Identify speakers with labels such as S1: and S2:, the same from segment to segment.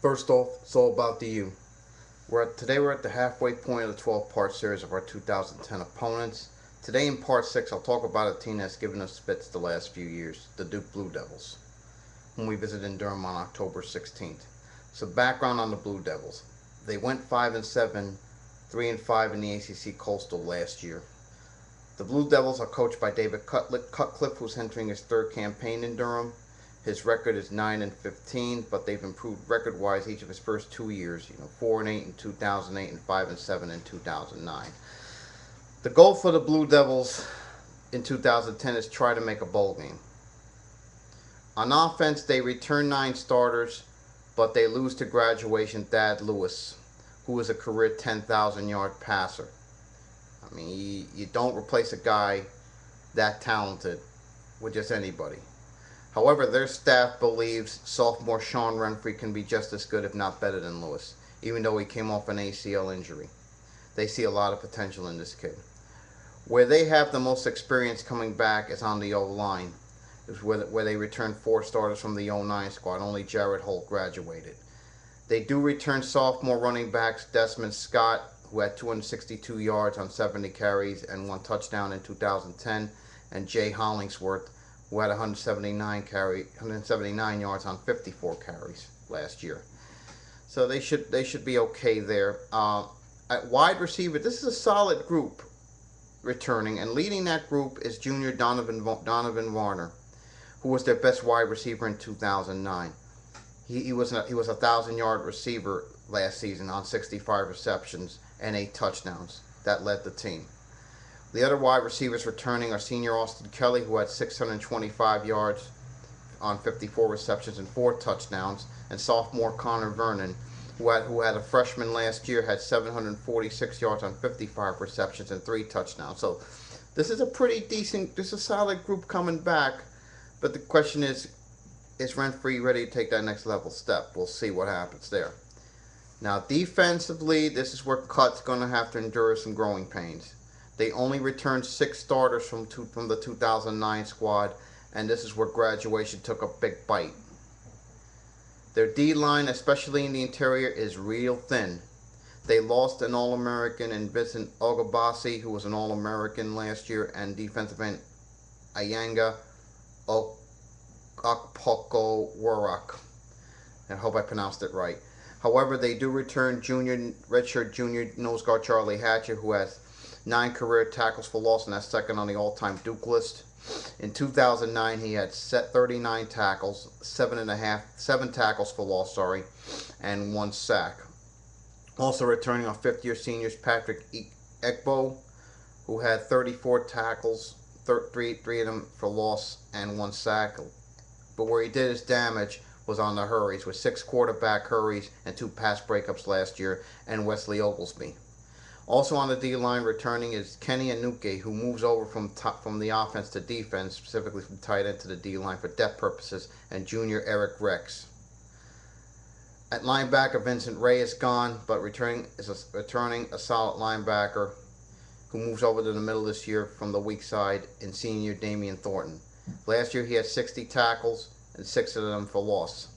S1: First off, it's all about the U. Today we're at the halfway point of the 12-part series of our 2010 opponents. Today in part 6, I'll talk about a team that's given us fits the last few years, the Duke Blue Devils, whom we visited in Durham on October 16th. So background on the Blue Devils. They went 5-7, 3-5 in the ACC Coastal last year. The Blue Devils are coached by David Cutcliffe, who's entering his third campaign in Durham. His record is 9-15, but they've improved record-wise each of his first 2 years. 4-8 in 2008 and 5-7 in 2009. The goal for the Blue Devils in 2010 is try to make a bowl game. On offense, they return 9 starters, but they lose to graduation Thad Lewis, who is a career 10,000-yard passer. I mean, you don't replace a guy that talented with just anybody. However, their staff believes sophomore Sean Renfrey can be just as good, if not better, than Lewis, even though he came off an ACL injury. They see a lot of potential in this kid. Where they have the most experience coming back is on the O-line, is where they returned 4 starters from the 09 squad. Only Jared Holt graduated. They do return sophomore running backs Desmond Scott, who had 262 yards on 70 carries and 1 touchdown in 2010, and Jay Hollingsworth, who had 179 yards on 54 carries last year. So they should be okay there. At wide receiver, this is a solid group returning, and leading that group is junior Donovan Warner, who was their best wide receiver in 2009. He was a 1,000-yard receiver last season on 65 receptions and 8 touchdowns. That led the team. The other wide receivers returning are senior Austin Kelly, who had 625 yards on 54 receptions and 4 touchdowns, and sophomore Connor Vernon, who had a freshman last year, had 746 yards on 55 receptions and 3 touchdowns. So this is a pretty decent, this is a solid group coming back. But the question is Renfrey ready to take that next level step? We'll see what happens there. Now defensively, this is where Cut's going to have to endure some growing pains. They only returned 6 starters from the 2009 squad, and this is where graduation took a big bite. Their D-line, especially in the interior, is real thin. They lost an All-American in Vincent Ogabasi, who was an All-American last year, and defensive end Ayanga Okpoko-Warak. I hope I pronounced it right. However, they do return redshirt junior nose guard Charlie Hatcher, who has 9 career tackles for loss, and that's second on the all-time Duke list. In 2009, he had 39 tackles, 7 tackles for loss, and 1 sack. Also returning are 5th-year seniors Patrick Egbo, who had 34 tackles, 3 of them for loss, and 1 sack. But where he did his damage was on the hurries, with 6 quarterback hurries and 2 pass breakups last year, and Wesley Oglesby. Also on the D-line returning is Kenny Anuke, who moves over from the offense to defense, specifically from tight end to the D-line for depth purposes, and junior Eric Rex. At linebacker, Vincent Ray is gone, but returning a solid linebacker who moves over to the middle this year from the weak side in senior Damian Thornton. Last year he had 60 tackles and 6 of them for loss.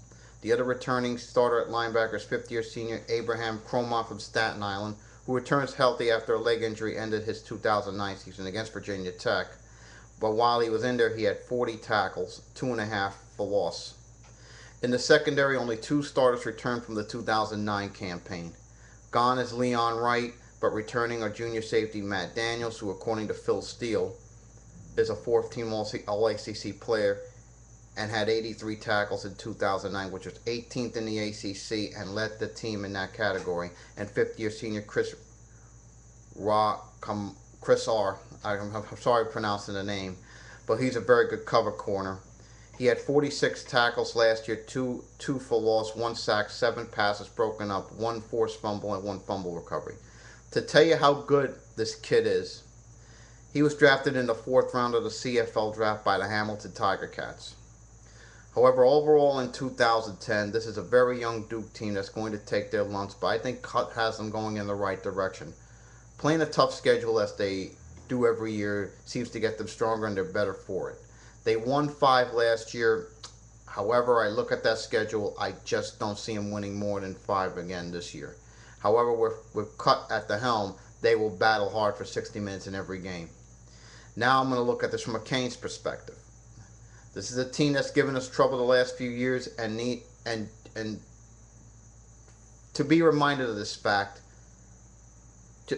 S1: The other returning starter at linebacker is 5th-year senior Abraham Cromont from Staten Island, who returns healthy after a leg injury ended his 2009 season against Virginia Tech. But while he was in there, he had 40 tackles, 2.5 for loss. In the secondary, only 2 starters returned from the 2009 campaign. Gone is Leon Wright, but returning are junior safety Matt Daniels, who according to Phil Steele is a 4th-team All-ACC player and had 83 tackles in 2009, which was 18th in the ACC and led the team in that category. And 5th-year senior Chris R. I'm sorry pronouncing the name, but he's a very good cover corner. He had 46 tackles last year, 2 for loss, 1 sack, 7 passes broken up, 1 forced fumble, and 1 fumble recovery. To tell you how good this kid is, he was drafted in the 4th round of the CFL draft by the Hamilton Tiger Cats. However, overall in 2010, this is a very young Duke team that's going to take their lumps, but I think Cut has them going in the right direction. Playing a tough schedule as they do every year seems to get them stronger, and they're better for it. They won 5 last year. However, I look at that schedule, I just don't see them winning more than 5 again this year. However, with Cut at the helm, they will battle hard for 60 minutes in every game. Now I'm going to look at this from a Canes perspective. This is a team that's given us trouble the last few years, and to be reminded of this fact,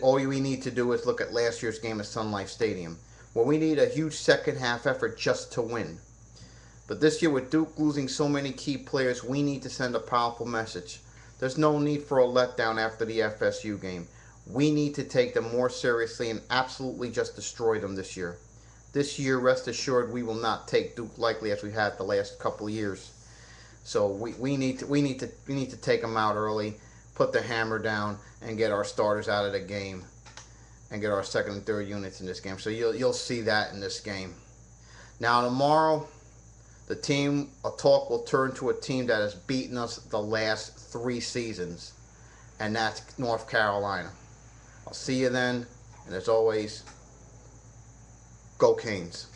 S1: all we need to do is look at last year's game at Sun Life Stadium, where we need a huge second half effort just to win. But this year, with Duke losing so many key players, we need to send a powerful message. There's no need for a letdown after the FSU game. We need to take them more seriously and absolutely just destroy them this year. This year, rest assured, we will not take Duke lightly as we had the last couple of years. So we need to take them out early, put the hammer down, and get our starters out of the game, and get our second and third units in this game. So you'll see that in this game. Now tomorrow, the talk will turn to a team that has beaten us the last 3 seasons, and that's North Carolina. I'll see you then, and as always, go Canes.